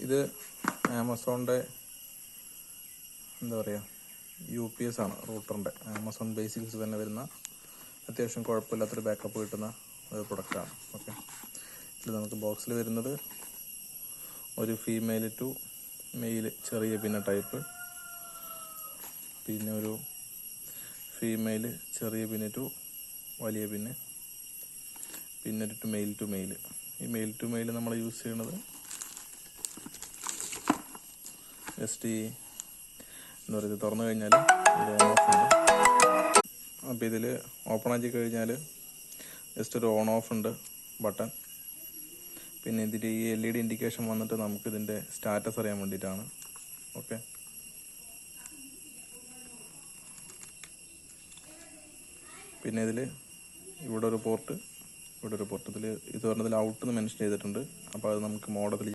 ഇത് ആമസോണിൻ്റെ എന്താ പറയുക UPS ആണ് റൂട്ടറിൻ്റെ. ആമസോൺ ബേസിക്സ് തന്നെ വരുന്ന അത്യാവശ്യം കുഴപ്പമില്ലാത്തൊരു ബാക്കപ്പ് കിട്ടുന്ന ഒരു പ്രൊഡക്റ്റാണ്. ഓക്കെ, ഇതിൽ നമുക്ക് ബോക്സിൽ വരുന്നത് ഒരു ഫീമെയിൽ ടു മെയിൽ ചെറിയ പിന്നെ ടൈപ്പ്, പിന്നെ ഒരു ഫീമെയിൽ ചെറിയ പിന്നെ ടു വലിയ പിന്നെ ഒരു മെയിൽ ടു മെയിൽ. ഈ മെയിൽ ടു മെയിൽ നമ്മൾ യൂസ് ചെയ്യുന്നത് ജസ്റ്റ് ഈ എന്താ പറയുക, തുറന്നു കഴിഞ്ഞാൽ ഇത് ഓൺ ഓഫ് ഉണ്ട്. അപ്പോൾ ഇതിൽ ഓപ്പൺ ആക്കി കഴിഞ്ഞാൽ ജസ്റ്റ് ഒരു ഓൺ ഓഫ് ഉണ്ട് ബട്ടൺ. പിന്നെ ഇതിൽ ഈ LED ഇൻഡിക്കേഷൻ വന്നിട്ട് നമുക്കിതിൻ്റെ സ്റ്റാറ്റസ് അറിയാൻ വേണ്ടിയിട്ടാണ്. ഓക്കെ, പിന്നെ ഇതിൽ ഇവിടെ ഒരു പോർട്ട് ഇതിൽ ഇത് പറഞ്ഞതിൽ ഔട്ട് എന്ന് മെൻഷൻ ചെയ്തിട്ടുണ്ട്. അപ്പോൾ അത് നമുക്ക് മോഡത്തിൽ